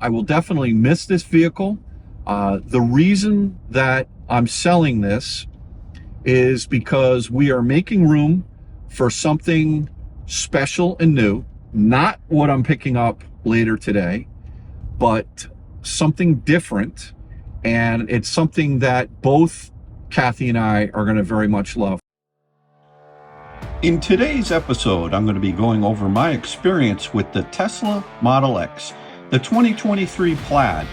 I will definitely miss this vehicle. The reason that I'm selling this is because we are making room for something special and new. Not what I'm picking up later today, but something different. And it's something that both Kathy and I are going to very much love. In today's episode, I'm going to be going over my experience with the Tesla Model X, the 2023 Plaid,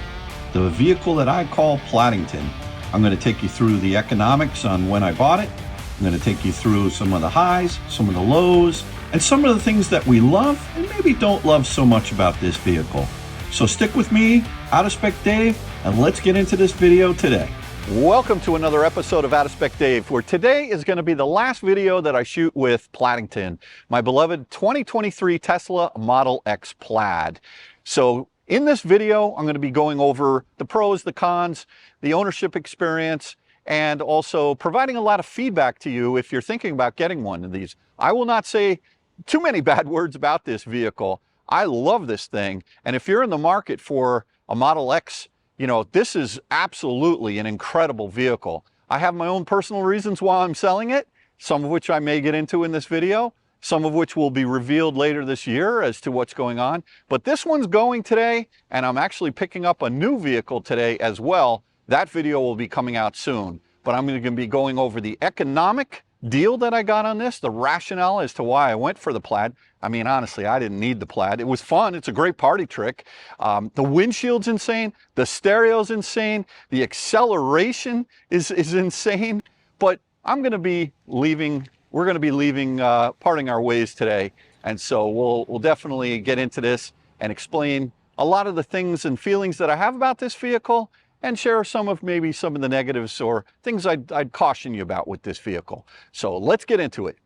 the vehicle that I call Pladdington. I'm going to take you through the economics on when I bought it. I'm going to take you through some of the highs, some of the lows, and some of the things that we love and maybe don't love so much about this vehicle. So stick with me, Out of Spec Dave, and let's get into this video today. Welcome to another episode of Out of Spec Dave, where today is going to be the last video that I shoot with Pladdington, my beloved 2023 Tesla Model X Plaid. So in this video, I'm going to be going over the pros, the cons, the ownership experience, and also providing a lot of feedback to you if you're thinking about getting one of these. I will not say too many bad words about this vehicle. I love this thing, and if you're in the market for a Model X, you know, this is absolutely an incredible vehicle. I have my own personal reasons why I'm selling it, some of which I may get into in this video, some of which will be revealed later this year as to what's going on. But this one's going today, and I'm actually picking up a new vehicle today as well. That video will be coming out soon. But I'm going to be going over the economic deal that I got on this, the rationale as to why I went for the Plaid. I mean, honestly, I didn't need the Plaid. It was fun. It's a great party trick. The windshield's insane. The stereo's insane. The acceleration is insane. But I'm going to be leaving. We're going to be leaving, parting our ways today. And so we'll definitely get into this and explain a lot of the things and feelings that I have about this vehicle, and share some of the negatives or things I'd caution you about with this vehicle. So let's get into it.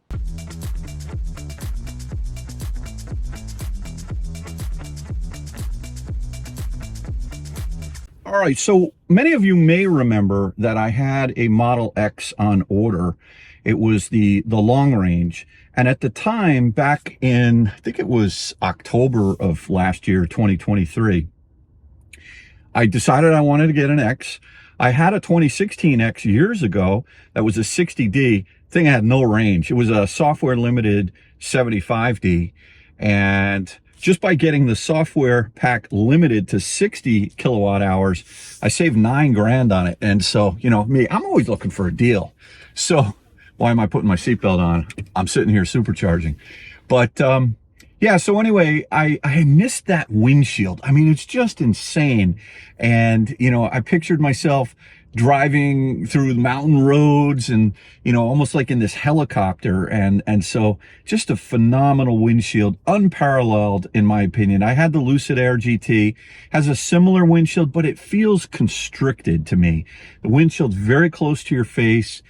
All right, so many of you may remember that I had a Model X on order. It was the long range. And at the time, back in, I think it was October of last year, 2023, I decided I wanted to get an X. I had a 2016 X years ago that was a 60D. Thing had no range. It was a software limited 75D. And just by getting the software pack limited to 60 kilowatt hours, I saved $9 grand on it. And so, you know, me, I'm always looking for a deal. So why am I putting my seatbelt on? I'm sitting here supercharging. But, yeah, so anyway, I missed that windshield. I mean, it's just insane. And, you know, I pictured myself driving through mountain roads and, you know, almost like in this helicopter. And so just a phenomenal windshield, unparalleled in my opinion. I had the Lucid Air GT, has a similar windshield, but it feels constricted to me. The windshield's very close to your face.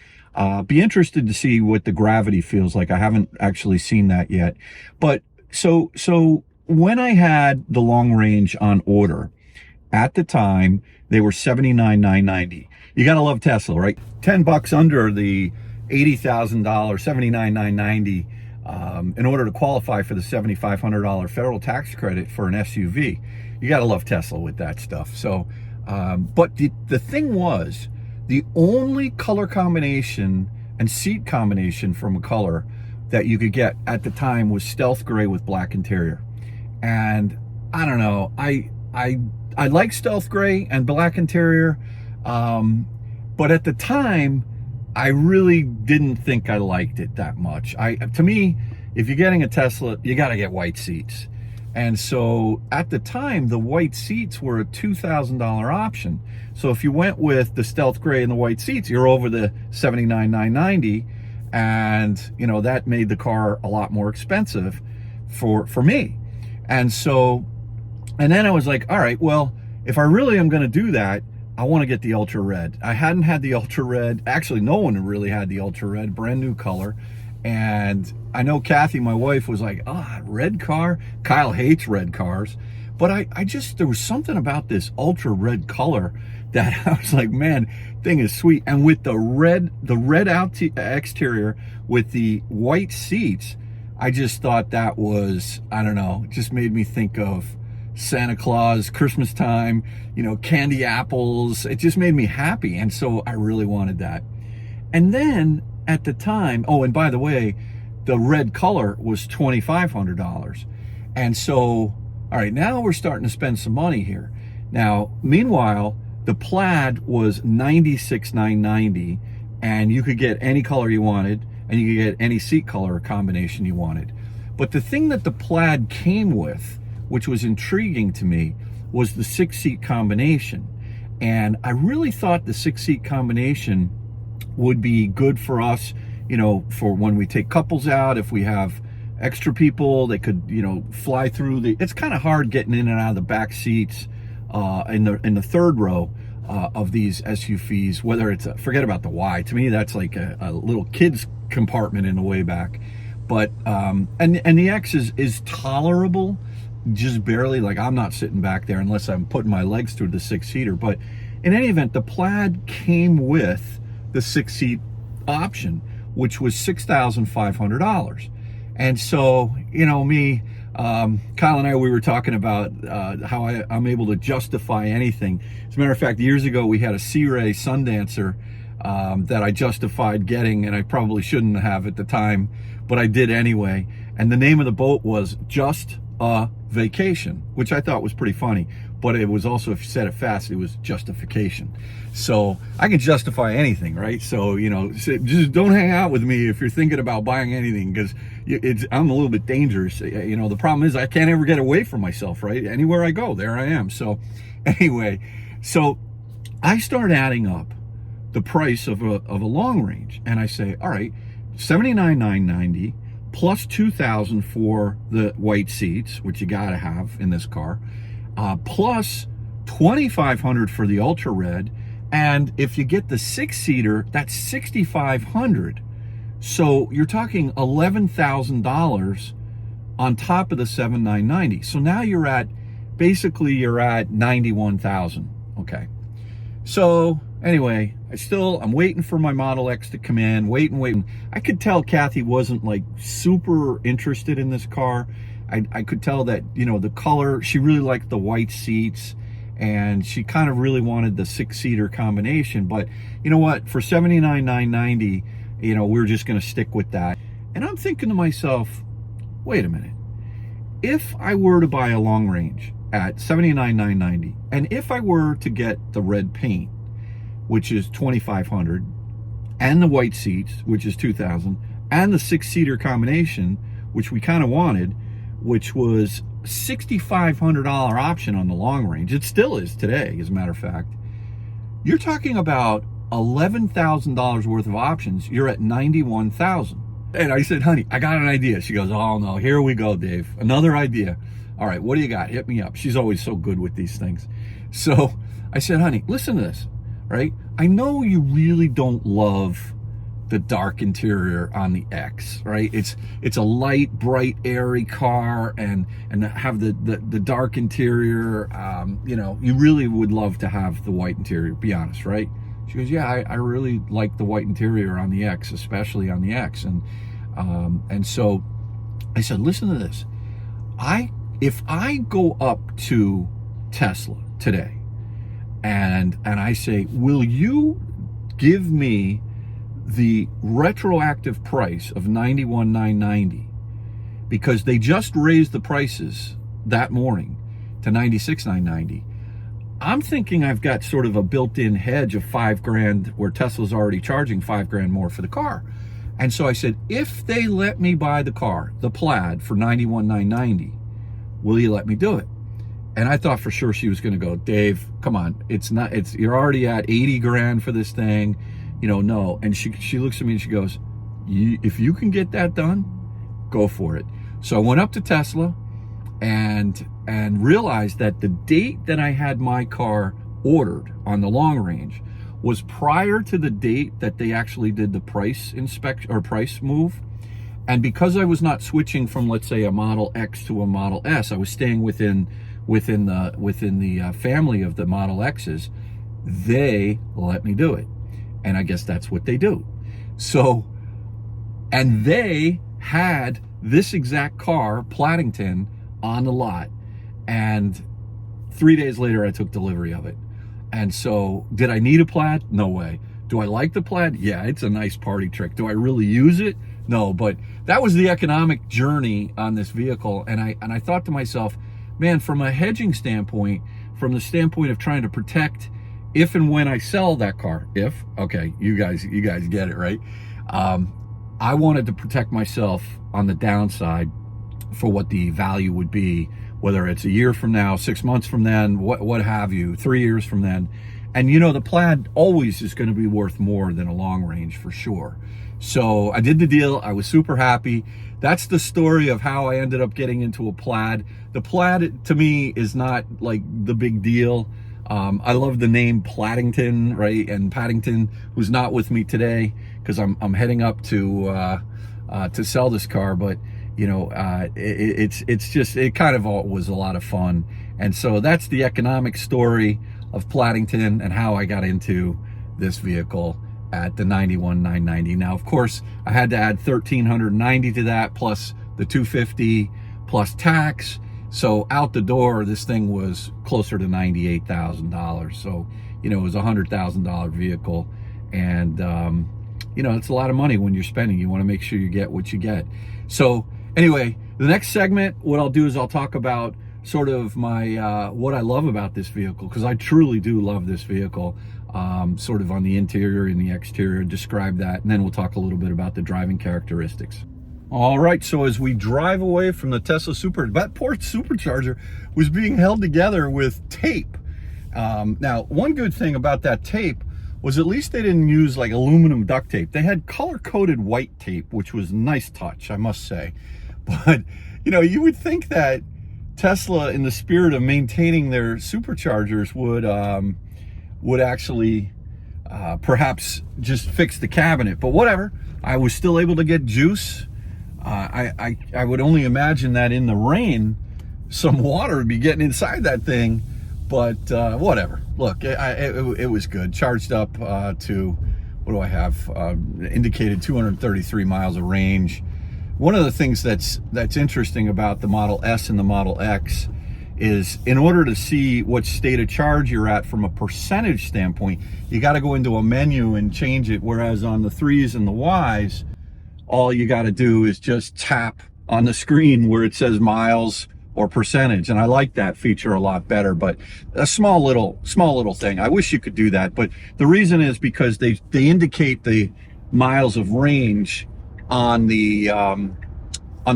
Be interested to see what the gravity feels like. I haven't actually seen that yet. But so when I had the long range on order, at the time, they were $79,990. You gotta love Tesla, right? $10 under the $80,000, $79,990, in order to qualify for the $7,500 federal tax credit for an SUV. You gotta love Tesla with that stuff. So, but the thing was, the only color combination and seat combination from a color that you could get at the time was stealth gray with black interior. And I don't know, I like stealth gray and black interior, but at the time I really didn't think I liked it that much. To me, if you're getting a Tesla, you got to get white seats. And so at the time, the white seats were a $2,000 option. So if you went with the stealth gray and the white seats, you're over the $79,990. And, you know, that made the car a lot more expensive for me. And so, and then I was like, all right, well, if I really am going to do that, I want to get the ultra red. I hadn't had the ultra red. Actually, no one really had the ultra red, brand new color. And I know Kathy, my wife, was like, red car? Kyle hates red cars. But I just, there was something about this ultra red color that I was like, man, thing is sweet. And with the red exterior with the white seats, I just thought that was, I don't know, it just made me think of Santa Claus, Christmas time, you know, candy apples. It just made me happy. And so I really wanted that. And then at the time, oh, and by the way, the red color was $2,500. And so, all right, now we're starting to spend some money here. Now, meanwhile, the plaid was $96,990, and you could get any color you wanted, and you could get any seat color combination you wanted. But the thing that the plaid came with, which was intriguing to me, was the 6-seat combination. And I really thought the 6-seat combination would be good for us, you know, for when we take couples out. If we have extra people, they could, you know, fly through the, it's kind of hard getting in and out of the back seats in the third row of these SUVs, whether it's forget about the Y. To me, that's like a little kid's compartment in the way back. But and the X is tolerable, just barely. Like, I'm not sitting back there unless I'm putting my legs through the 6-seater. But in any event, the plaid came with the 6-seat option, which was $6,500. And so, you know, me, Kyle and I, we were talking about how I'm able to justify anything. As a matter of fact, years ago, we had a C-Ray Sundancer that I justified getting, and I probably shouldn't have at the time, but I did anyway. And the name of the boat was Just a Vacation, which I thought was pretty funny. But it was also, if you said it fast, it was justification. So I can justify anything, right? So, you know, just don't hang out with me if you're thinking about buying anything, because I'm a little bit dangerous. You know, the problem is I can't ever get away from myself, right? Anywhere I go, there I am. So anyway, so I start adding up the price of a long range, and I say, all right, $79,990 plus $2,000 for the white seats, which you gotta have in this car, plus $2,500 for the ultra red, and if you get the 6-seater, that's $6,500. So you're talking $11,000 on top of the $7,990. So now you're at $91,000. Okay. So anyway, I'm waiting for my Model X to come in, waiting. I could tell Kathy wasn't like super interested in this car. I could tell that, you know, the color, she really liked the white seats, and she kind of really wanted the 6-seater combination. But you know what, for $79,990, you know, we're just going to stick with that. And I'm thinking to myself, wait a minute, if I were to buy a long range at $79,990, and if I were to get the red paint, which is $2,500, and the white seats, which is $2,000, and the 6-seater combination, which we kind of wanted, which was $6,500 option on the long range. It still is today, as a matter of fact. You're talking about $11,000 worth of options. You're at $91,000. And I said, honey, I got an idea. She goes, oh no, here we go, Dave. Another idea. All right, what do you got? Hit me up. She's always so good with these things. So I said, honey, listen to this, right? I know you really don't love the dark interior on the X, right? It's a light, bright, airy car, and have the dark interior. You know, you really would love to have the white interior, be honest, right? She goes, yeah, I really like the white interior on the X, especially on the X. And so I said, listen to this. If I go up to Tesla today and I say, will you give me the retroactive price of $91,990, because they just raised the prices that morning to $96,990. I'm thinking I've got sort of a built-in hedge of $5,000, where Tesla's already charging $5,000 more for the car. And so I said, if they let me buy the car, the Plaid, for $91,990, will you let me do it? And I thought for sure she was going to go, Dave, come on, you're already at $80,000 for this thing. You know, no. And she looks at me and she goes, if you can get that done, go for it. So I went up to Tesla and realized that the date that I had my car ordered on the long range was prior to the date that they actually did the price inspection or price move. And because I was not switching from, let's say, a Model X to a Model S, I was staying within the family of the Model X's, they let me do it. And I guess that's what they do. So, and they had this exact car, Pladdington, on the lot. And 3 days later, I took delivery of it. And so, did I need a Plaid? No way. Do I like the Plaid? Yeah, it's a nice party trick. Do I really use it? No, but that was the economic journey on this vehicle. And I thought to myself, man, from a hedging standpoint, from the standpoint of trying to protect if and when I sell that car, okay, you guys get it, right? I wanted to protect myself on the downside for what the value would be, whether it's a year from now, 6 months from then, what have you, 3 years from then. And you know, the Plaid always is going to be worth more than a long range for sure. So I did the deal. I was super happy. That's the story of how I ended up getting into a Plaid. The Plaid to me is not like the big deal. I love the name Pladdington, right? And Paddington, who's not with me today because I'm heading up to sell this car, but you know, it kind of was a lot of fun. And so that's the economic story of Pladdington and how I got into this vehicle at the 91,990. Now, of course, I had to add 1,390 to that, plus the 250 plus tax. So out the door, this thing was closer to $98,000. So, you know, it was a $100,000 vehicle. And, you know, it's a lot of money when you're spending. You want to make sure you get what you get. So anyway, the next segment, what I'll do is I'll talk about sort of my, what I love about this vehicle, because I truly do love this vehicle, sort of on the interior and the exterior, describe that. And then we'll talk a little bit about the driving characteristics. All right, so as we drive away from the Tesla that poor supercharger was being held together with tape. Now, one good thing about that tape was at least they didn't use like aluminum duct tape. They had color-coded white tape, which was a nice touch, I must say. But, you know, you would think that Tesla, in the spirit of maintaining their superchargers, would actually perhaps just fix the cabinet. But whatever, I was still able to get juice. I would only imagine that in the rain, some water would be getting inside that thing, but whatever. Look, it was good. Charged up to, what do I have? Indicated 233 miles of range. One of the things that's interesting about the Model S and the Model X is, in order to see what state of charge you're at from a percentage standpoint, you got to go into a menu and change it, whereas on the 3s and the Ys, all you got to do is just tap on the screen where it says miles or percentage. And I like that feature a lot better, but a small little thing. I wish you could do that. But the reason is because they indicate the miles of range on the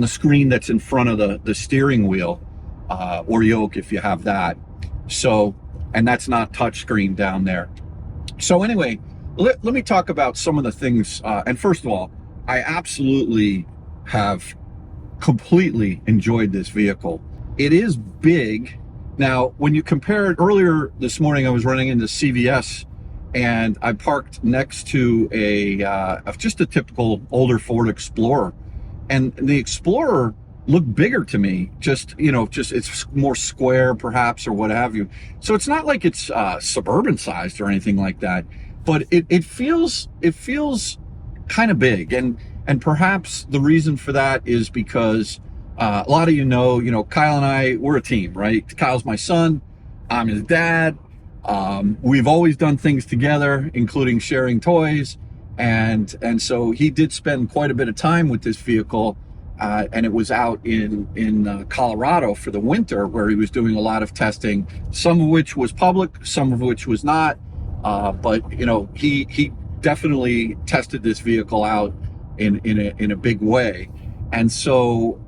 screen that's in front of the steering wheel, or yoke if you have that. So, and that's not touch screen down there. So anyway, let me talk about some of the things. And first of all, I absolutely have completely enjoyed this vehicle. It is big. Now, when you compare it, earlier this morning, I was running into CVS and I parked next to just a typical older Ford Explorer. And the Explorer looked bigger to me, just it's more square perhaps, or what have you. So it's not like it's suburban sized or anything like that, but it feels kind of big. And perhaps the reason for that is because a lot of you know, Kyle and I, we're a team, right? Kyle's my son, I'm his dad. We've always done things together, including sharing toys. And so he did spend quite a bit of time with this vehicle. And it was out in Colorado for the winter, where he was doing a lot of testing, some of which was public, some of which was not. But you know, he definitely tested this vehicle out in a big way. And so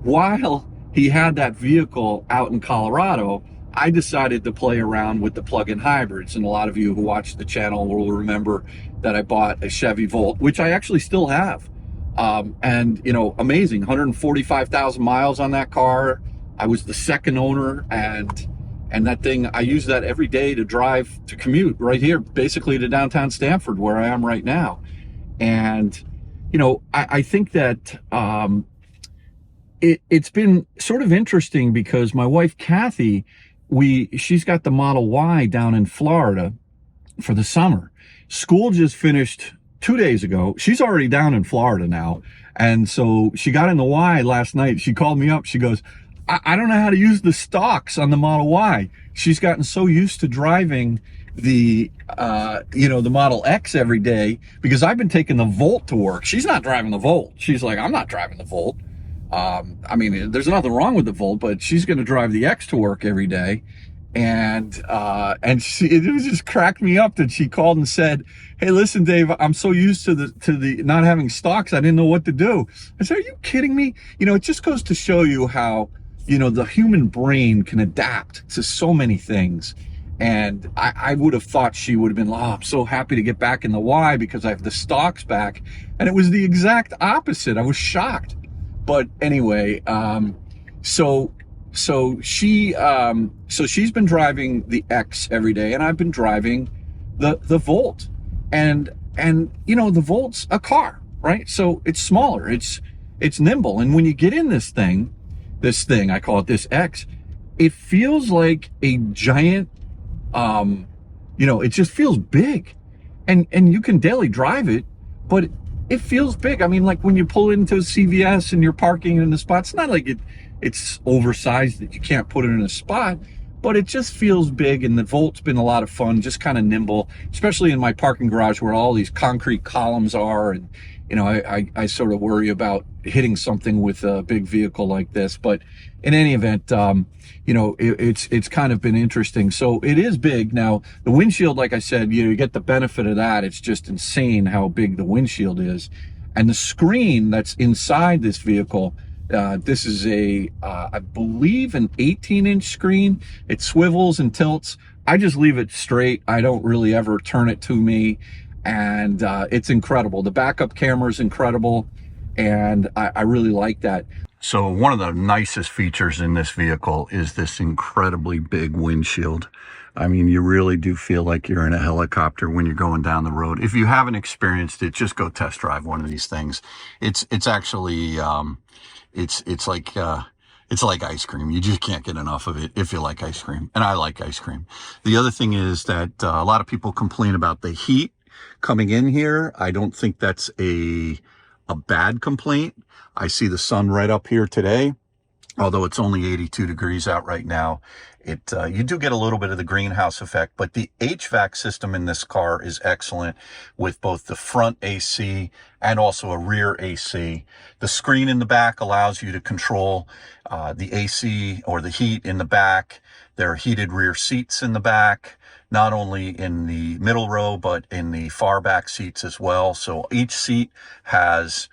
while he had that vehicle out in Colorado, I decided to play around with the plug-in hybrids. And a lot of you who watch the channel will remember that I bought a Chevy Volt, which I actually still have. And you know, amazing, 145,000 miles on that car. I was the second owner, and that thing, I use that every day to drive, to commute right here, basically to downtown Stamford, where I am right now. And you know, I think that it's been sort of interesting because my wife Kathy, she's got the Model Y down in Florida for the summer. School just finished 2 days ago. She's already down in Florida now. And so she got in the Y last night. She called me up. She goes, I don't know how to use the stalks on the Model Y. She's gotten so used to driving the, the Model X every day, because I've been taking the Volt to work. She's not driving the Volt. She's like, I'm not driving the Volt. I mean, there's nothing wrong with the Volt, but she's going to drive the X to work every day. And it just cracked me up that she called and said, hey, listen, Dave, I'm so used to the not having stocks, I didn't know what to do. I said, are you kidding me? You know, it just goes to show you how, the human brain can adapt to so many things. And I would have thought she would have been, I'm so happy to get back in the Y because I have the stocks back. And it was the exact opposite. I was shocked. But anyway, so she's been driving the X every day, and I've been driving the Volt. And the Volt's a car, right? So it's smaller, it's nimble. And when you get in this thing, I call it this X, it feels like a giant, it just feels big. And you can daily drive it, but it feels big. I mean, like when you pull into CVS and you're parking in the spot, it's not like it's oversized that you can't put it in a spot, but it just feels big. And the Volt's been a lot of fun, just kind of nimble, especially in my parking garage where all these concrete columns are. And, I sort of worry about hitting something with a big vehicle like this. But in any event, it's kind of been interesting. So it is big. Now, the windshield, like I said, you get the benefit of that. It's just insane how big the windshield is. And the screen that's inside this vehicle, this is I believe an 18-inch screen. It swivels and tilts. I just leave it straight. I don't really ever turn it to me. And it's incredible. The backup camera is incredible. And I really like that. So one of the nicest features in this vehicle is this incredibly big windshield. I mean, you really do feel like you're in a helicopter when you're going down the road. If you haven't experienced it, just go test drive one of these things. It's actually, it's like ice cream. You just can't get enough of it if you like ice cream. And I like ice cream. The other thing is that a lot of people complain about the heat coming in here. I don't think that's a bad complaint. I see the sun right up here today, although it's only 82 degrees out right now. You do get a little bit of the greenhouse effect, but the HVAC system in this car is excellent with both the front AC and also a rear AC. The screen in the back allows you to control the AC or the heat in the back. There are heated rear seats in the back, not only in the middle row, but in the far back seats as well. So each seat has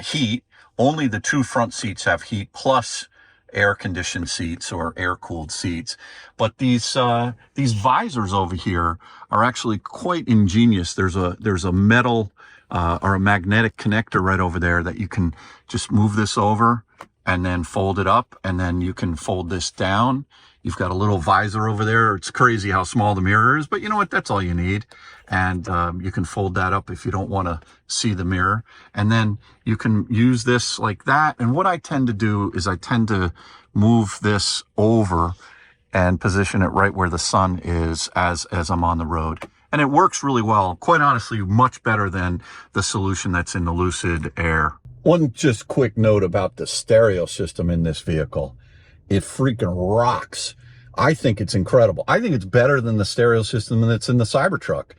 heat. Only the two front seats have heat, plus air-conditioned seats or air-cooled seats. But these visors over here are actually quite ingenious. There's a metal or a magnetic connector right over there that you can just move this over and then fold it up, and then you can fold this down. You've got a little visor over there. It's crazy how small the mirror is, but you know what? That's all you need. And you can fold that up if you don't want to see the mirror. And then you can use this like that. And what I tend to do is I tend to move this over and position it right where the sun is as I'm on the road. And it works really well. Quite honestly, much better than the solution that's in the Lucid Air. One just quick note about the stereo system in this vehicle. It freaking rocks. I think it's incredible. I think it's better than the stereo system that's in the Cybertruck.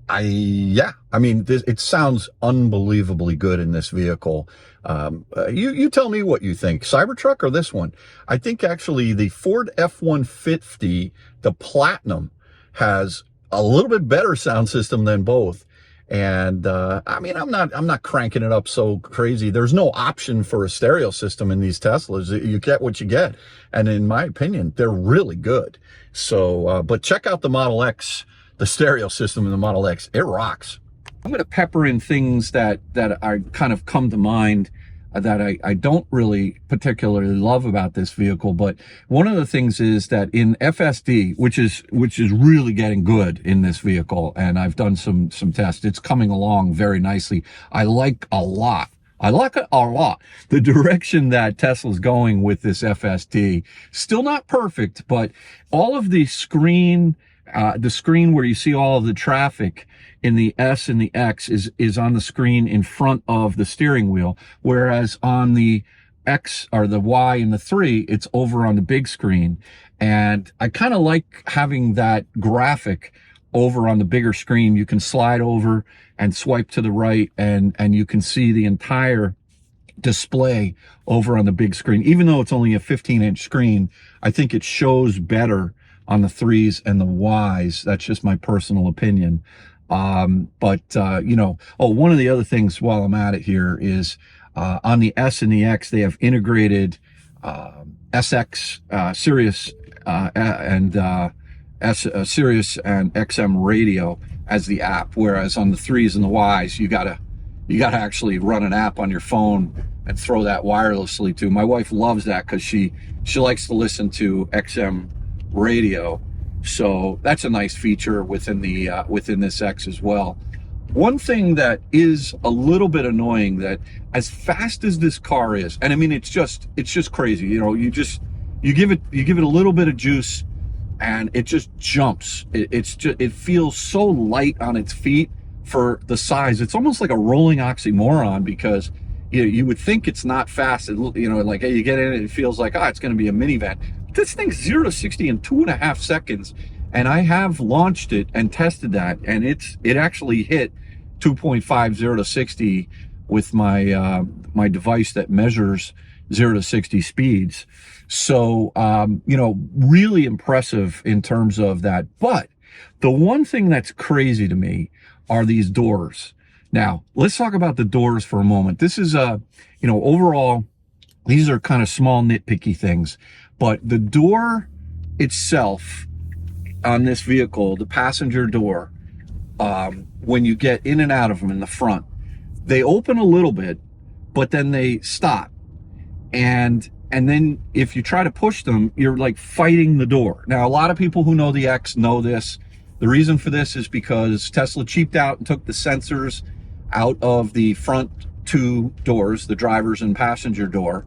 It sounds unbelievably good in this vehicle. You tell me what you think, Cybertruck or this one? I think actually the Ford F-150, the Platinum, has a little bit better sound system than both. And I'm not cranking it up so crazy. There's no option for a stereo system in these Teslas. You get what you get. And in my opinion, they're really good. So, but check out the Model X, the stereo system in the Model X. It rocks. I'm going to pepper in things that are kind of come to mind that I don't really particularly love about this vehicle. But one of the things is that in FSD, which is really getting good in this vehicle, and I've done some tests, it's coming along very nicely. I like a lot. The direction that Tesla's going with this FSD, still not perfect, but all of the screen where you see all of the traffic in the S and the X is on the screen in front of the steering wheel, whereas on the X or the Y and the 3, it's over on the big screen. And I kind of like having that graphic over on the bigger screen. You can slide over and swipe to the right, and you can see the entire display over on the big screen. Even though it's only a 15-inch screen, I think it shows better on the 3s and the Ys. That's just my personal opinion. You know, oh, one of the other things while I'm at it here is on the S and the X, they have integrated SX, Sirius, and Sirius and XM radio as the app, whereas on the 3s and the Ys, you gotta actually run an app on your phone and throw that wirelessly to. My wife loves that because she likes to listen to XM radio, so that's a nice feature within the within this X as well. One thing that is a little bit annoying, that as fast as this car is, and I mean it's just crazy, you know, you give it a little bit of juice and it just jumps. It feels so light on its feet for the size. It's almost like a rolling oxymoron, because you would think it's not fast. You know, like, hey, you get in it, it feels like, it's going to be a minivan. This thing's 0 to 60 in 2.5 seconds, and I have launched it and tested that, and it actually hit 2.5 0 to 60 with my my device that measures 0 to 60 speeds. So you know, really impressive in terms of that. But the one thing that's crazy to me are these doors. Now, let's talk about the doors for a moment. This is you know, overall, these are kind of small nitpicky things, but the door itself on this vehicle, the passenger door, when you get in and out of them in the front, they open a little bit, but then they stop. And then if you try to push them, you're like fighting the door. Now, a lot of people who know the X know this. The reason for this is because Tesla cheaped out and took the sensors out of the front 2 doors, the driver's and passenger door,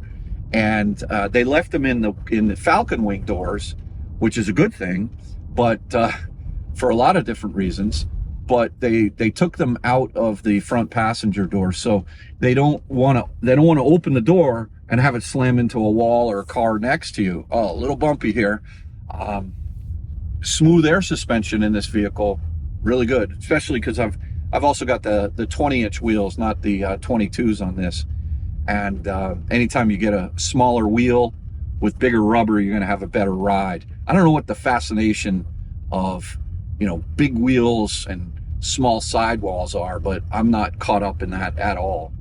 and they left them in the Falcon Wing doors, which is a good thing, but for a lot of different reasons. But they took them out of the front passenger door, so they don't want to open the door and have it slam into a wall or a car next to you. Oh, a little bumpy here. Smooth air suspension in this vehicle, really good, especially because I've also got the 20-inch wheels, not the 22s on this. And anytime you get a smaller wheel with bigger rubber, you're going to have a better ride. I don't know what the fascination of, you know, big wheels and small sidewalls are, but I'm not caught up in that at all.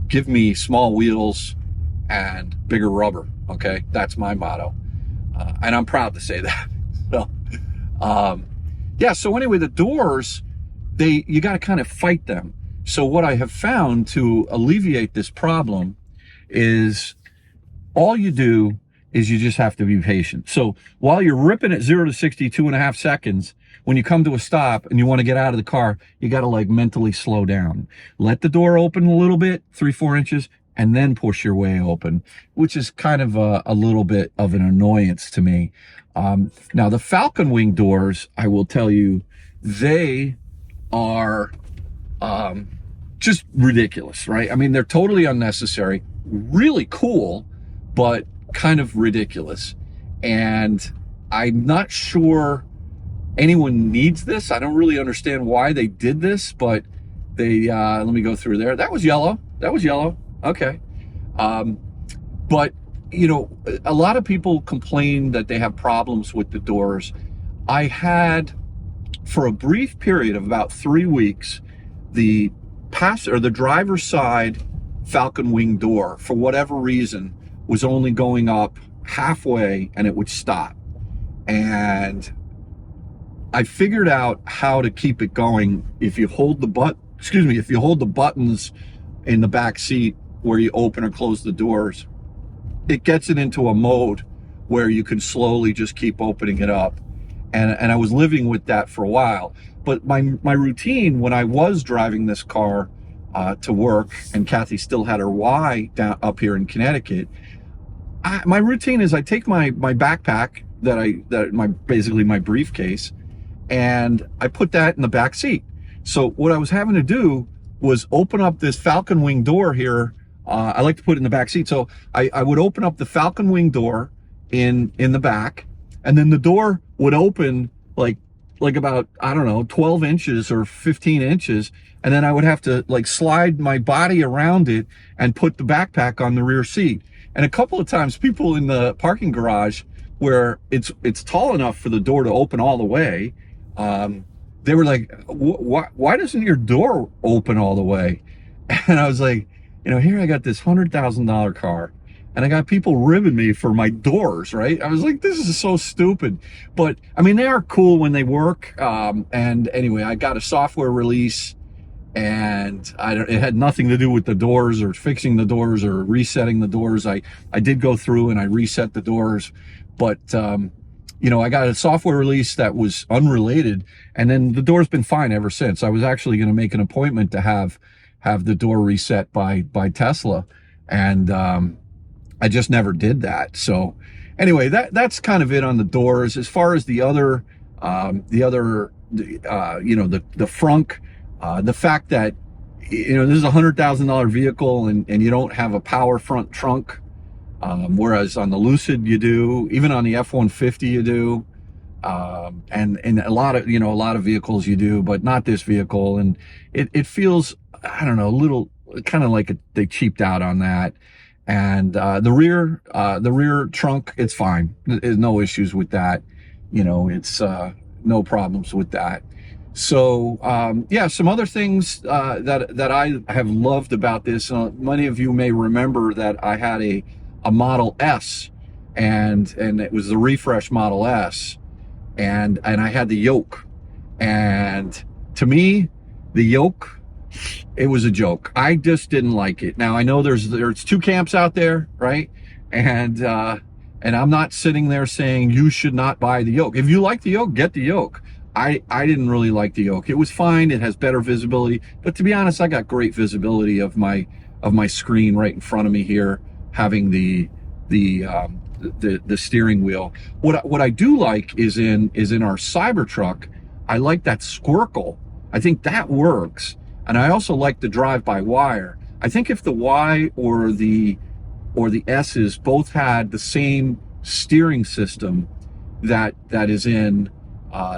Give me small wheels and bigger rubber, okay? That's my motto. And I'm proud to say that. So, yeah, so anyway, the doors, you got to kind of fight them. So what I have found to alleviate this problem is all you do is you just have to be patient. So while you're ripping at 0 to 60, 2.5 seconds, when you come to a stop and you want to get out of the car, you got to like mentally slow down. Let the door open a little bit, 3-4 inches, and then push your way open, which is kind of a little bit of an annoyance to me. Now the Falcon Wing doors, I will tell you, they are just ridiculous, right? I mean, they're totally unnecessary, really cool, but kind of ridiculous. And I'm not sure anyone needs this. I don't really understand why they did this, but they, let me go through there. That was yellow. That was yellow. Okay. But, you know, a lot of people complain that they have problems with the doors. I had, for a brief period of about 3 weeks, the driver's side Falcon Wing door, for whatever reason, was only going up halfway and it would stop. And I figured out how to keep it going. If you hold the buttons in the back seat where you open or close the doors, it gets it into a mode where you can slowly just keep opening it up. And I was living with that for a while. But my routine when I was driving this car to work, and Kathy still had her Y down up here in Connecticut, my routine is I take my backpack basically my briefcase, and I put that in the back seat. So what I was having to do was open up this Falcon Wing door here I like to put it in the back seat. So I would open up the Falcon Wing door in the back, and then the door would open like about, I don't know, 12 inches or 15 inches. And then I would have to like slide my body around it and put the backpack on the rear seat. And a couple of times people in the parking garage where it's tall enough for the door to open all the way, they were like, why doesn't your door open all the way? And I was like, you know, here I got this $100,000 car and I got people ribbing me for my doors, right? I was like, this is so stupid. But I mean, they are cool when they work. And anyway, I got a software release, and it had nothing to do with the doors or fixing the doors or resetting the doors. I did go through and I reset the doors, but you know, I got a software release that was unrelated, and then the door's been fine ever since. I was actually going to make an appointment to have the door reset by Tesla, and I just never did that. So anyway, that's kind of it on the doors. As far as the other you know, the frunk, the fact that, you know, this is a $100,000 vehicle and you don't have a power front trunk, whereas on the Lucid you do, even on the F-150 you do, and a lot of vehicles you do, but not this vehicle. And it feels, I don't know, a little kind of like they cheaped out on that. And the rear trunk, it's fine. There's no issues with that. You know, it's no problems with that. So yeah, some other things that I have loved about this. Many of you may remember that I had a Model S, and it was the refresh Model S, and I had the yoke. And to me, the yoke, it was a joke. I just didn't like it. Now I know there's two camps out there, right? And I'm not sitting there saying you should not buy the yoke. If you like the yoke, get the yoke. I didn't really like the yoke. It was fine. It has better visibility, but to be honest, I got great visibility of my screen right in front of me here, having the steering wheel. What I do like is in our Cybertruck, I like that squircle. I think that works. And I also like the drive-by-wire. I think if the Y or the S's both had the same steering system that is in,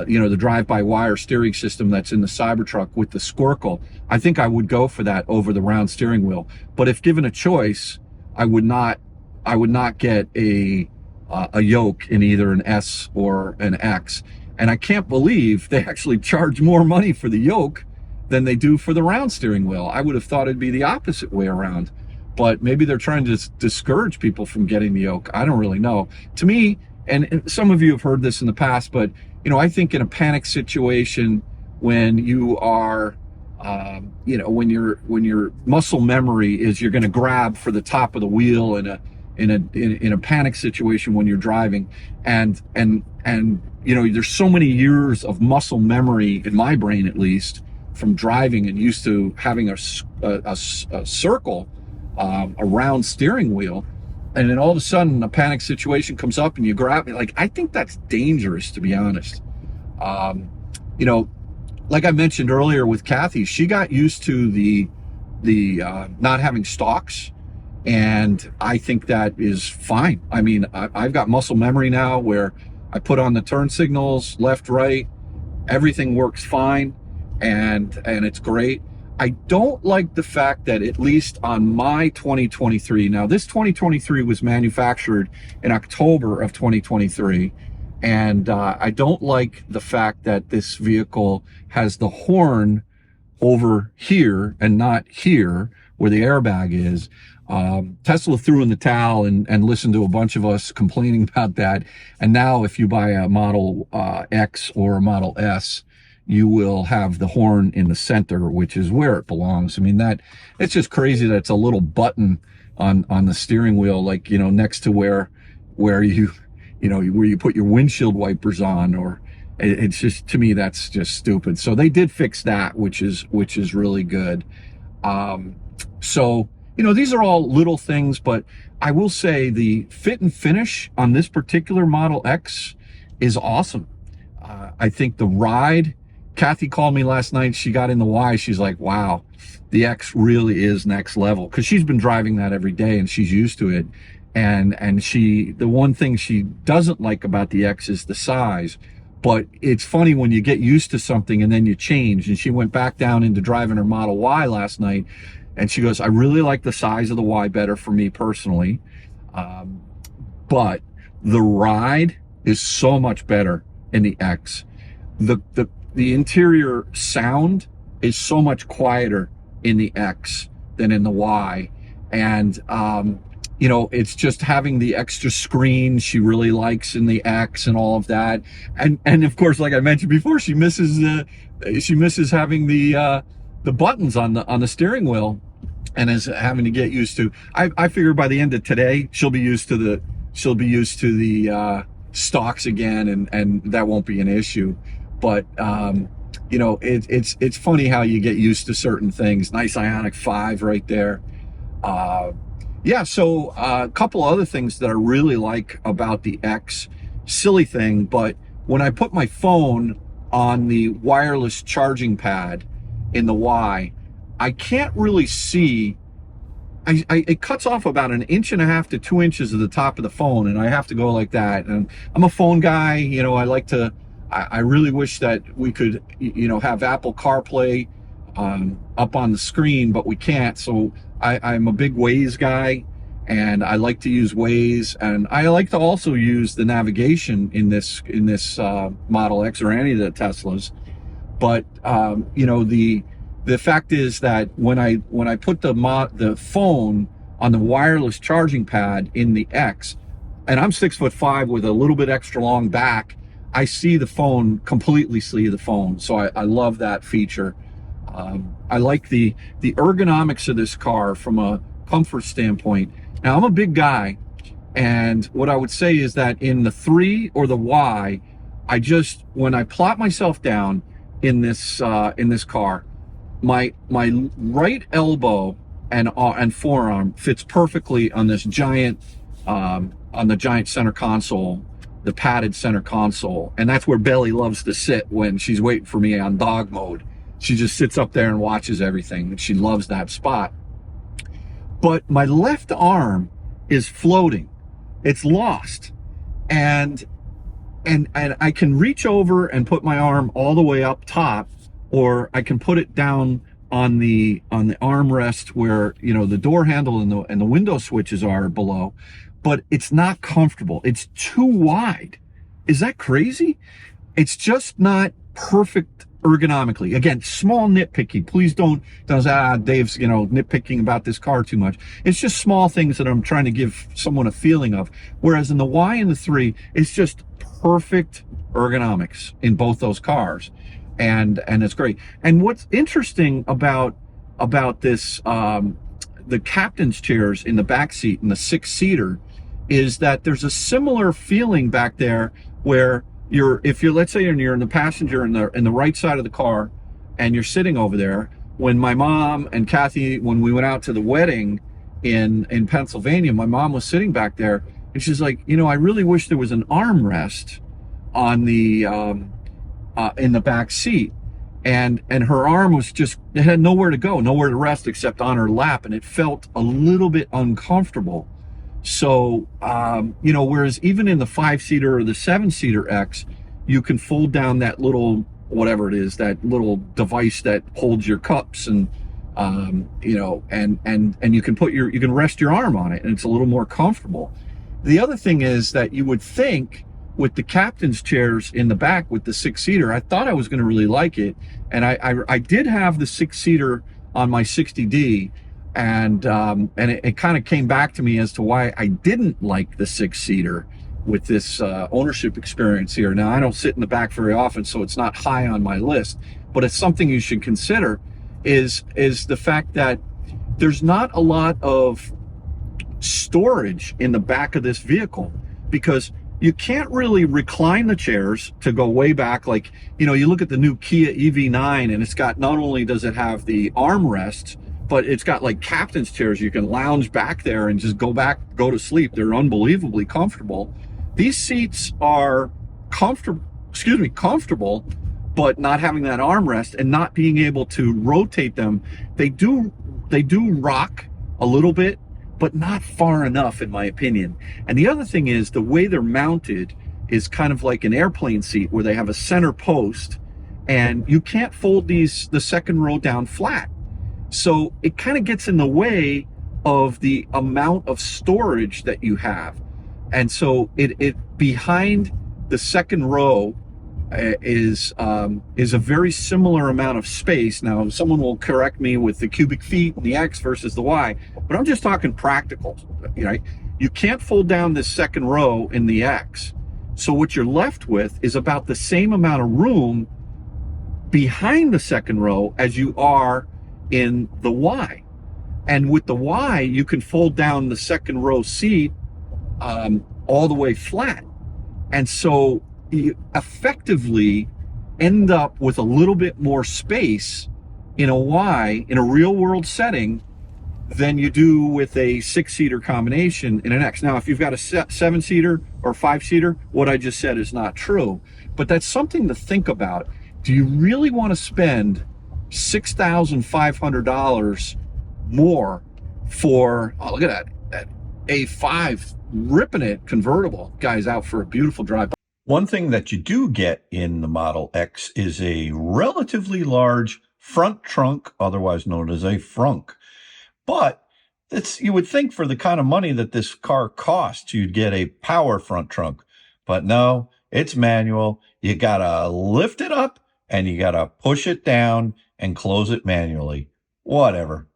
you know, the drive-by-wire steering system that's in the Cybertruck with the squircle, I think I would go for that over the round steering wheel. But if given a choice, I would not get a yoke in either an S or an X. And I can't believe they actually charge more money for the yoke than they do for the round steering wheel. I would have thought it'd be the opposite way around, but maybe they're trying to discourage people from getting the yoke. I don't really know. To me, and some of you have heard this in the past, but you know, I think in a panic situation, when you are, you know, when your muscle memory is you're going to grab for the top of the wheel in a panic situation when you're driving, and you know, there's so many years of muscle memory in my brain, at least, from driving and used to having a circle, a round steering wheel, and then all of a sudden a panic situation comes up and you grab it. Like, I think that's dangerous, to be honest. You know, like I mentioned earlier with Kathy, she got used to the not having stalks, and I think that is fine. I mean, I've got muscle memory now where I put on the turn signals, left, right, everything works fine. And it's great. I don't like the fact that, at least on my 2023, now this 2023 was manufactured in October of 2023, and I don't like the fact that this vehicle has the horn over here and not here where the airbag is. Tesla threw in the towel and listened to a bunch of us complaining about that, and now if you buy a Model X or a Model S, you will have the horn in the center, which is where it belongs. I mean, it's just crazy that it's a little button on the steering wheel, like, you know, next to where you put your windshield wipers on, or it's just, to me, that's just stupid. So they did fix that, which is really good. So, you know, these are all little things, but I will say the fit and finish on this particular Model X is awesome. I think the ride Kathy called me last night. She got in the Y. She's like, wow, the X really is next level, because she's been driving that every day and she's used to it. And the one thing she doesn't like about the X is the size. But it's funny when you get used to something and then you change. And she went back down into driving her Model Y last night, and she goes, I really like the size of the Y better for me personally. But the ride is so much better in the X. The interior sound is so much quieter in the X than in the Y. And, you know, it's just having the extra screen she really likes in the X and all of that. And of course, like I mentioned before, she misses having the buttons on the steering wheel, and is having to get used to. I figure by the end of today, she'll be used to the stocks again, and that won't be an issue. But you know, it's funny how you get used to certain things. Nice Ioniq 5 right there. Yeah, so a couple other things that I really like about the X. Silly thing, but when I put my phone on the wireless charging pad in the Y, I can't really see. It cuts off about 1.5 inches to 2 inches of the top of the phone, and I have to go like that. And I'm a phone guy, you know. I really wish that we could, you know, have Apple CarPlay up on the screen, but we can't. So I'm a big Waze guy, and I like to use Waze, and I like to also use the navigation in this Model X or any of the Teslas. But you know, the fact is that when I put the phone on the wireless charging pad in the X, and I'm 6'5" with a little bit extra long back, I see the phone, completely see the phone. So I love that feature. I like the ergonomics of this car from a comfort standpoint. Now, I'm a big guy, and what I would say is that in the 3 or the Y, when I plop myself down in this car, my right elbow and forearm fits perfectly on this giant on the giant center console, the padded center console, and that's where Belly loves to sit when she's waiting for me on dog mode. She just sits up there and watches everything, and she loves that spot. But my left arm is floating. It's lost. And I can reach over and put my arm all the way up top, or I can put it down on the armrest where, you know, the door handle and the window switches are below, but it's not comfortable. It's too wide. Is that crazy? It's just not perfect ergonomically. Again, small nitpicking. Please don't say, Dave's, you know, nitpicking about this car too much. It's just small things that I'm trying to give someone a feeling of. Whereas in the Y and the 3, it's just perfect ergonomics in both those cars. And it's great. And what's interesting about this, the captain's chairs in the back seat in the 6-seater, is that there's a similar feeling back there where if you're, let's say you're in the passenger in the right side of the car, and you're sitting over there. When my mom and Kathy, when we went out to the wedding in Pennsylvania, my mom was sitting back there, and she's like, you know, I really wish there was an armrest on the in the back seat, and her arm was just, it had nowhere to go, nowhere to rest except on her lap, and it felt a little bit uncomfortable. So, you know, whereas even in the 5-seater or the 7-seater X, you can fold down that little, whatever it is, that little device that holds your cups, and, you know, and you can you can rest your arm on it, and it's a little more comfortable. The other thing is that you would think with the captain's chairs in the back with the 6-seater, I thought I was going to really like it. And I did have the 6-seater on my 60D, and it kind of came back to me as to why I didn't like the 6-seater with this ownership experience here. Now, I don't sit in the back very often, so it's not high on my list, but it's something you should consider, is the fact that there's not a lot of storage in the back of this vehicle, because you can't really recline the chairs to go way back. Like, you know, you look at the new Kia EV9, and it's got, not only does it have the armrests, but it's got like captain's chairs. You can lounge back there and just go to sleep. They're unbelievably comfortable. These seats are comfortable, but not having that armrest and not being able to rotate them, they do rock a little bit, but not far enough, in my opinion. And the other thing is the way they're mounted is kind of like an airplane seat where they have a center post, and you can't fold the second row down flat. So it kind of gets in the way of the amount of storage that you have. And so it behind the second row is a very similar amount of space. Now, someone will correct me with the cubic feet and the X versus the Y, but I'm just talking practical, right? You can't fold down this second row in the X. So what you're left with is about the same amount of room behind the second row as you are in the Y. And with the Y, you can fold down the second row seat all the way flat. And so you effectively end up with a little bit more space in a Y, in a real world setting, than you do with a 6-seater combination in an X. Now, if you've got a 7-seater or 5-seater, what I just said is not true, but that's something to think about. Do you really want to spend $6,500 more for, oh, look at that A5 ripping it convertible? Guy's out for a beautiful drive. One thing that you do get in the Model X is a relatively large front trunk, otherwise known as a frunk. But you would think for the kind of money that this car costs, you'd get a power front trunk. But no, it's manual. You got to lift it up and you got to push it down and close it manually. Whatever.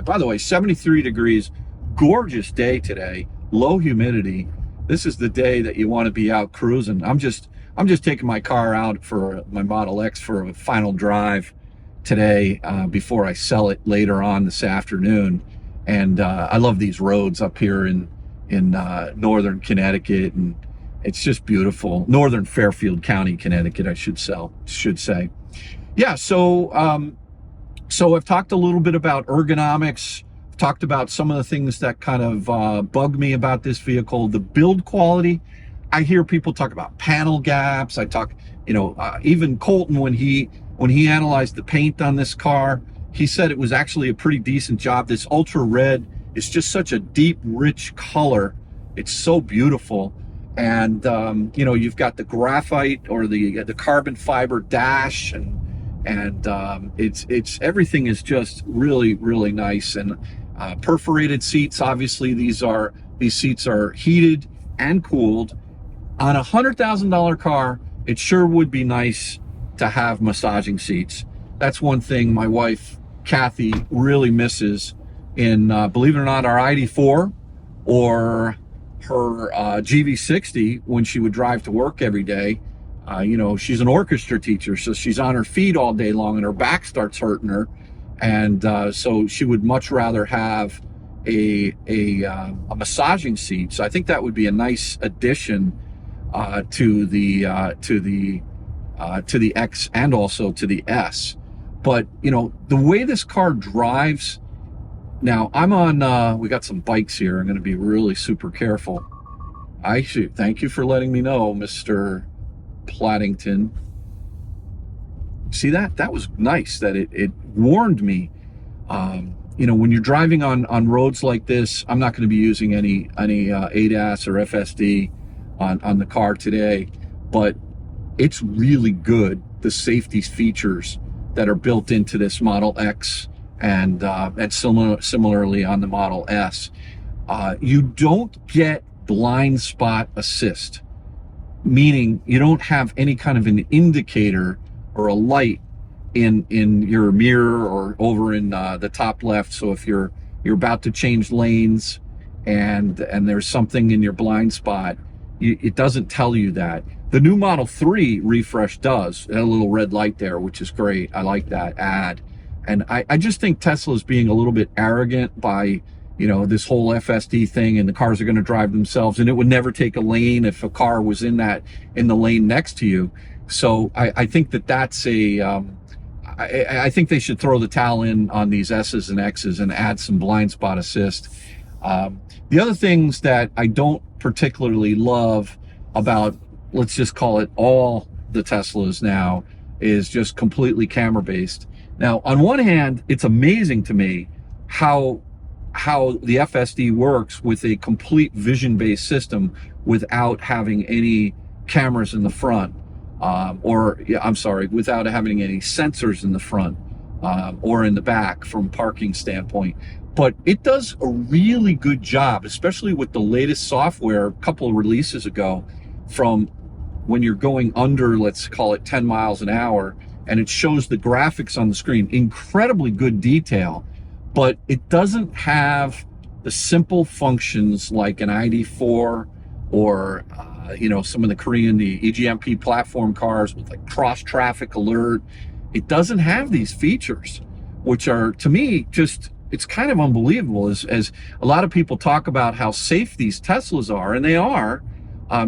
By the way, 73 degrees, gorgeous day today, low humidity. This is the day that you want to be out cruising. I'm just taking my car out for my Model X for a final drive today before I sell it later on this afternoon. And I love these roads up here in northern Connecticut, and it's just beautiful. Northern Fairfield County, Connecticut, I should say. Yeah, so I've talked a little bit about ergonomics, talked about some of the things that kind of bug me about this vehicle. The build quality, I hear people talk about panel gaps. I talk, even Colton, when he analyzed the paint on this car, he said it was actually a pretty decent job. This ultra red is just such a deep, rich color. It's so beautiful. And you've got the graphite or the carbon fiber dash, and it's everything is just really, really nice. And perforated seats, obviously these seats are heated and cooled. On a $100,000 car, it sure would be nice to have massaging seats. That's one thing my wife Kathy really misses in believe it or not, our ID4 or her GV60 when she would drive to work every day. She's an orchestra teacher, so she's on her feet all day long and her back starts hurting her. And so she would much rather have a massaging seat. So I think that would be a nice addition to the X and also to the S. But the way this car drives, now I'm on we got some bikes here. I'm going to be really super careful. Thank you for letting me know, Mr. Pladdington. See that? That was nice that it warned me. When you're driving on roads like this, I'm not going to be using any ADAS or FSD on the car today, but it's really good, the safety features that are built into this Model X and similarly on the Model S. You don't get blind spot assist, meaning you don't have any kind of an indicator or a light in your mirror or over in the top left. So if you're about to change lanes and there's something in your blind spot, it doesn't tell you that. The new Model 3 refresh does. It had a little red light there, which is great. I like that add. And I just think Tesla's being a little bit arrogant by, this whole FSD thing, and the cars are going to drive themselves, and it would never take a lane if a car was in the lane next to you. So I think that's I think they should throw the towel in on these S's and X's and add some blind spot assist. The other things that I don't particularly love about, let's just call it all the Teslas now, is just completely camera based. Now, on one hand, it's amazing to me how the FSD works with a complete vision based system without having any cameras in the front, without having any sensors in the front or in the back from parking standpoint. But it does a really good job, especially with the latest software a couple of releases ago, from when you're going under, let's call it 10 miles an hour, and it shows the graphics on the screen. Incredibly good detail, but it doesn't have the simple functions like an ID4 or some of the EGMP platform cars with like cross traffic alert. It doesn't have these features, which are, to me, it's kind of unbelievable. As a lot of people talk about how safe these Teslas are, and they are.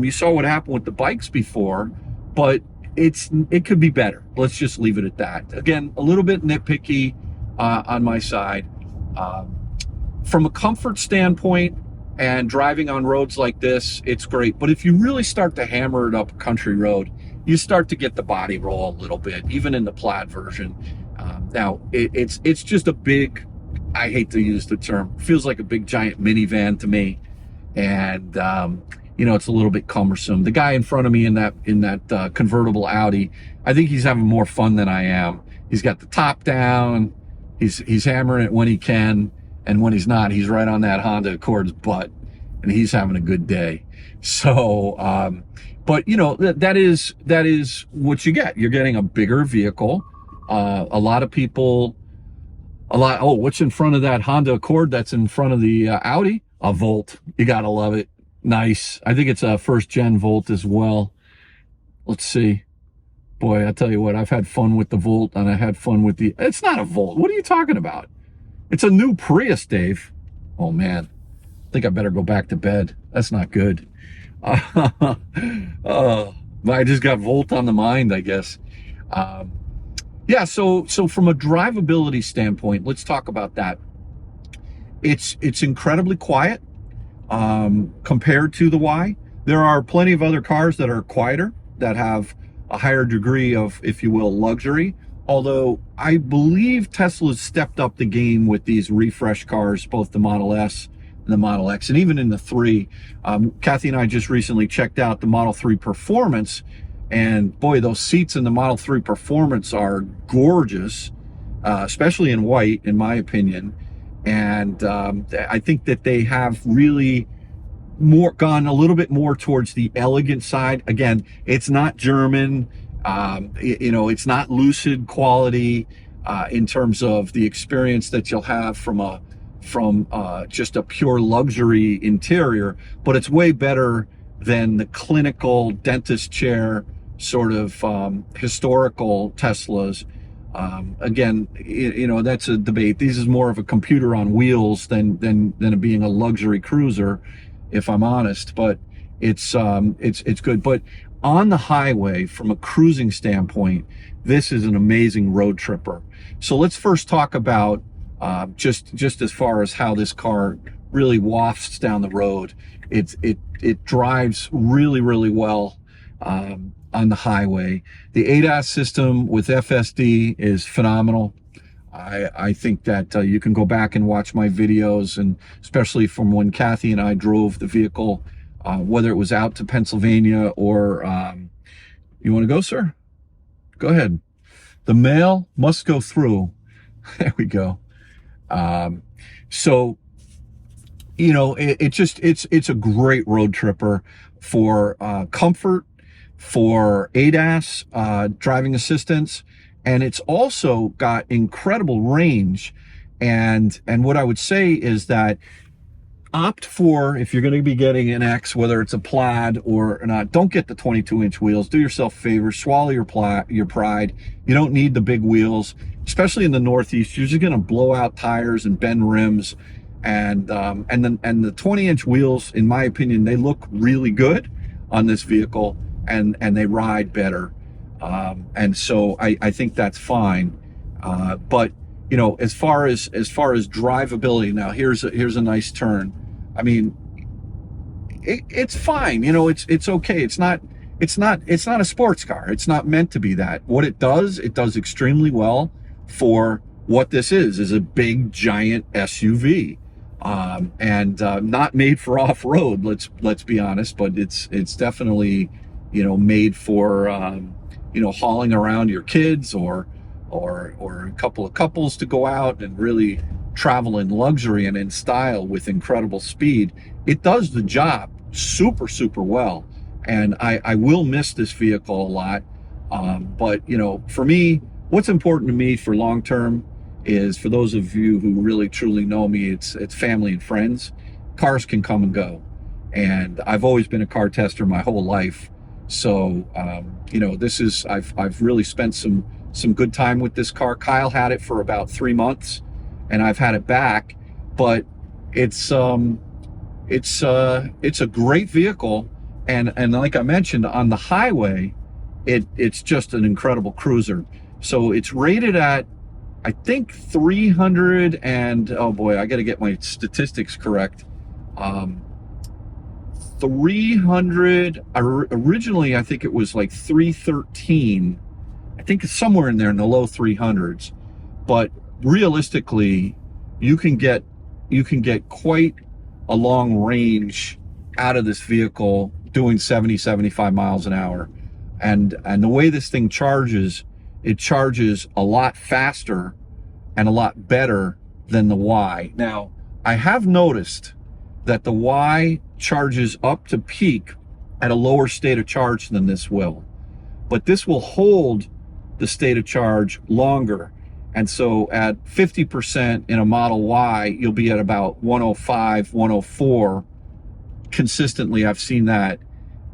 You saw what happened with the bikes before, but it could be better. Let's just leave it at that. Again, a little bit nitpicky on my side. From a comfort standpoint and driving on roads like this, it's great. But if you really start to hammer it up a country road, you start to get the body roll a little bit, even in the Plaid version. Now, it's just a big, I hate to use the term, feels like a big giant minivan to me. And, it's a little bit cumbersome. The guy in front of me in that convertible Audi, I think he's having more fun than I am. He's got the top down. He's hammering it when he can. And when he's not, he's right on that Honda Accord's butt, and he's having a good day. So, but that is what you get. You're getting a bigger vehicle. A lot of people, what's in front of that Honda Accord that's in front of the Audi? A Volt. You gotta love it. Nice. I think it's a first gen Volt as well. Let's see. Boy, I tell you what, I've had fun with the Volt, and I had fun with it's not a Volt. What are you talking about? It's a new Prius, Dave. Oh man, I think I better go back to bed. That's not good. I just got Volt on the mind, I guess. Yeah, so from a drivability standpoint, let's talk about that. It's incredibly quiet compared to the Y. There are plenty of other cars that are quieter, that have a higher degree of, if you will, luxury. Although I believe Tesla's stepped up the game with these refresh cars, both the Model S and the Model X, and even in the 3. Kathy and I just recently checked out the Model 3 Performance, and boy, those seats in the Model 3 Performance are gorgeous, especially in white, in my opinion. And I think that they have really gone a little bit more towards the elegant side. Again, it's not German. It's not Lucid quality in terms of the experience that you'll have from just a pure luxury interior, but it's way better than the clinical dentist chair sort of historical Teslas. Again, that's a debate. This is more of a computer on wheels than it being a luxury cruiser, if I'm honest. But it's good. But on the highway, from a cruising standpoint, this is an amazing road tripper. So let's first talk about just as far as how this car really wafts down the road. It drives really, really well on the highway. The ADAS system with FSD is phenomenal. I think that you can go back and watch my videos, and especially from when Kathy and I drove the vehicle, whether it was out to Pennsylvania or, you want to go, sir? Go ahead. The mail must go through. There we go. So, it's a great road tripper for comfort, for ADAS, driving assistance, and it's also got incredible range. And what I would say is that opt for, if you're going to be getting an X, whether it's a Plaid or not, don't get the 22-inch wheels. Do yourself a favor, swallow your pride. You don't need the big wheels, especially in the Northeast. You're just going to blow out tires and bend rims. And the 20-inch wheels, in my opinion, they look really good on this vehicle, and they ride better. And so I think that's fine. But as far as drivability, now here's a nice turn. I mean, it's fine. It's okay. It's it's not a sports car. It's not meant to be that. What it does extremely well for what this is a big giant SUV, and not made for off-road. Let's be honest, but it's definitely, you know, made for you know, hauling around your kids or a couple of couples to go out and really travel in luxury and in style with incredible speed. It does the job super well, and I will miss this vehicle a lot. But you know, for me, what's important to me for long term is, for those of you who really truly know me, it's family and friends. Cars can come and go, and I've always been a car tester my whole life. So you know, this is, I've really spent some good time with this car. Kyle had it for about 3 months, and I've had it back. But it's a great vehicle, and like I mentioned, on the highway, it's just an incredible cruiser. So it's rated at, I think, 300 and, oh boy, I got to get my statistics correct. 300, originally I think it was like 313. I think it's somewhere in there in the low 300s. But realistically, you can get quite a long range out of this vehicle doing 70-75 miles an hour. And the way this thing charges, it charges a lot faster and a lot better than the Y. Now, I have noticed that the Y charges up to peak at a lower state of charge than this will, but this will hold the state of charge longer. And so at 50% in a Model Y, you'll be at about 105, 104 consistently. I've seen that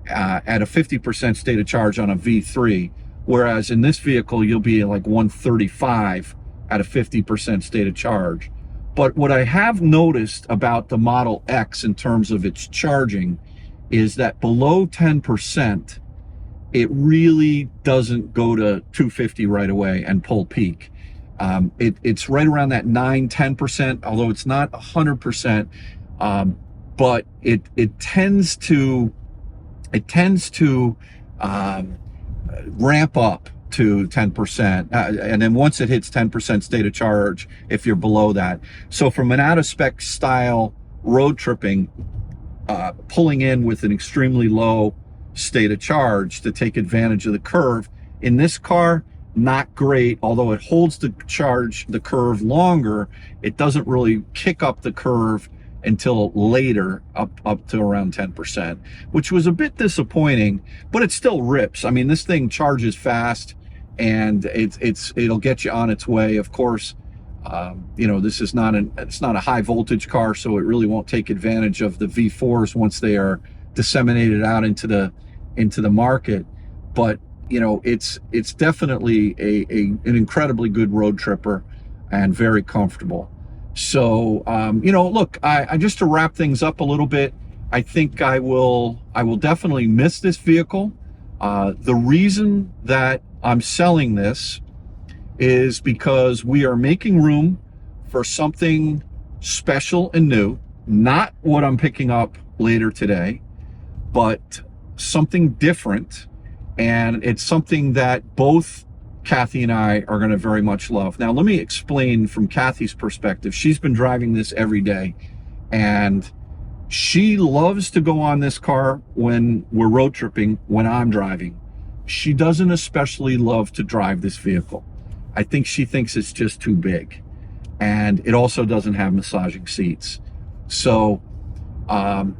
at a 50% state of charge on a V3, whereas in this vehicle, you'll be at like 135 at a 50% state of charge. But what I have noticed about the Model X in terms of its charging is that below 10%, it really doesn't go to 250 right away and pull peak. It's right around that 9-10%, although it's not 100%, but it tends to ramp up to 10%, and then once it hits 10% state of charge, if you're below that. So from an out of spec style road tripping, pulling in with an extremely low state of charge to take advantage of the curve, in this car, not great. Although it holds the curve longer, it doesn't really kick up the curve until later, up to around 10%, which was a bit disappointing, but it still rips. I mean, this thing charges fast, and it'll get you on its way. Of course, you know, this is it's not a high voltage car, so it really won't take advantage of the V4s once they are disseminated out into the market. But you know, it's definitely an incredibly good road tripper and very comfortable. So you know, look, I just to wrap things up a little bit, I think I will definitely miss this vehicle. The reason that I'm selling this is because we are making room for something special and new, not what I'm picking up later today, but something different. And it's something that both Kathy and I are going to very much love. Now, let me explain from Kathy's perspective. She's been driving this every day, and she loves to go on this car when we're road tripping, when I'm driving. She doesn't especially love to drive this vehicle. I think she thinks it's just too big, and it also doesn't have massaging seats. So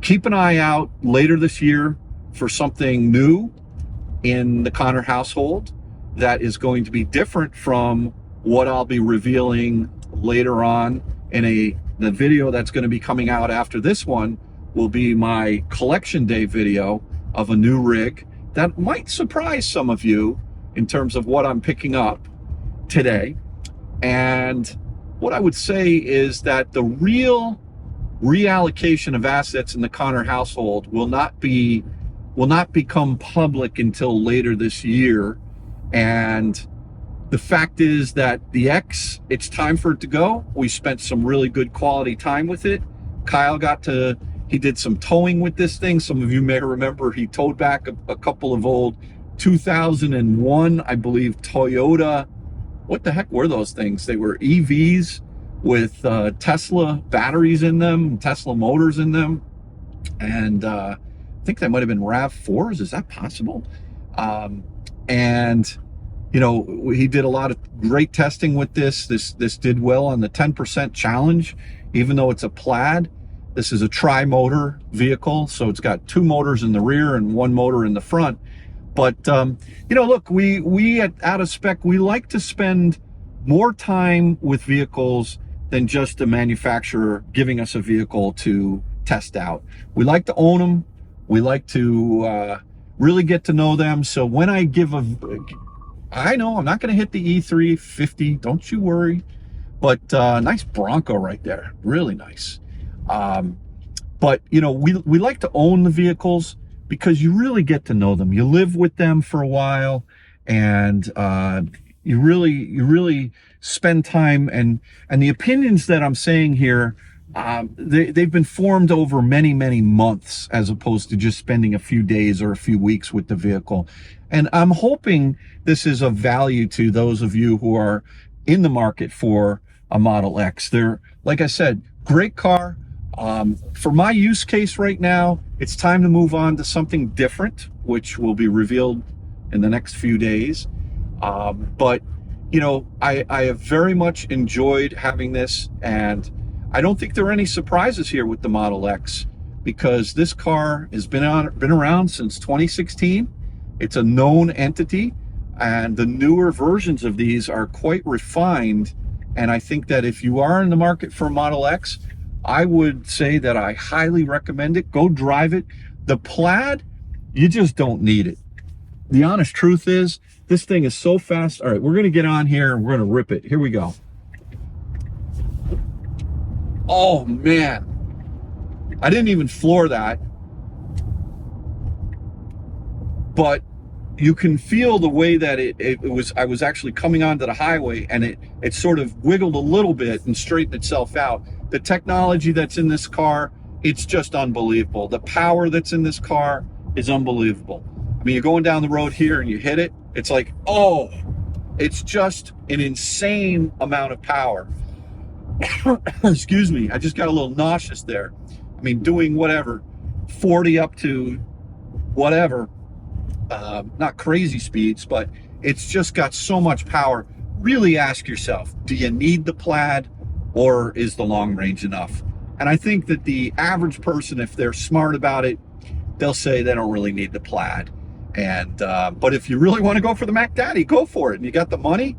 keep an eye out later this year for something new in the Connor household that is going to be different from what I'll be revealing later on in the video that's going to be coming out after this one. Will be my collection day video of a new rig that might surprise some of you in terms of what I'm picking up today. And what I would say is that the real reallocation of assets in the Connor household will not become public until later this year. And the fact is that the X, it's time for it to go. We spent some really good quality time with it. Kyle got to He did some towing with this thing. Some of you may remember he towed back a couple of old 2001, I believe, Toyota. What the heck were those things? They were EVs with Tesla batteries in them, Tesla motors in them. And I think that might have been RAV4s. Is that possible? And you know, he did a lot of great testing with this. This did well on the 10% challenge, even though it's a Plaid. This is a tri-motor vehicle, so it's got 2 motors in the rear and 1 motor in the front. But you know, look, we at Out of Spec, we like to spend more time with vehicles than just a manufacturer giving us a vehicle to test out. We like to own them. We like to really get to know them. So when I give I know I'm not going to hit the E350, don't you worry. But nice Bronco right there, really nice. But you know, we like to own the vehicles because you really get to know them. You live with them for a while, and you really spend time. And the opinions that I'm saying here, they've been formed over many months, as opposed to just spending a few days or a few weeks with the vehicle. And I'm hoping this is of value to those of you who are in the market for a Model X. They're, like I said, great car. For my use case right now, it's time to move on to something different, which will be revealed in the next few days. But you know, I have very much enjoyed having this, and I don't think there are any surprises here with the Model X, because this car has been around since 2016. It's a known entity, and the newer versions of these are quite refined. And I think that if you are in the market for a Model X, I would say that I highly recommend it. Go drive it. The Plaid, you just don't need it. The honest truth is, this thing is so fast. All right, we're going to get on here and we're going to rip it. Here we go. Oh, man. I didn't even floor that. But you can feel the way that I was actually coming onto the highway, and it sort of wiggled a little bit and straightened itself out. The technology that's in this car, it's just unbelievable. The power that's in this car is unbelievable. I mean, you're going down the road here and you hit it, it's like, oh, it's just an insane amount of power. Excuse me, I just got a little nauseous there. I mean, doing whatever, 40 up to whatever, not crazy speeds, but it's just got so much power. Really ask yourself, do you need the Plaid, or is the long range enough? And I think that the average person, if they're smart about it, they'll say they don't really need the Plaid. And but if you really want to go for the Mac Daddy, go for it. And you got the money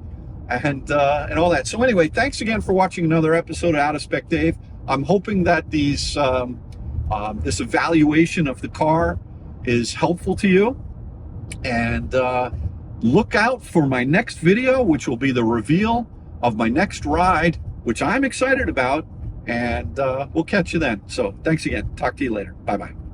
and all that. So anyway, thanks again for watching another episode of Out of Spec Dave. I'm hoping that these this evaluation of the car is helpful to you. And look out for my next video, which will be the reveal of my next ride, which I'm excited about. And we'll catch you then. So thanks again. Talk to you later. Bye-bye.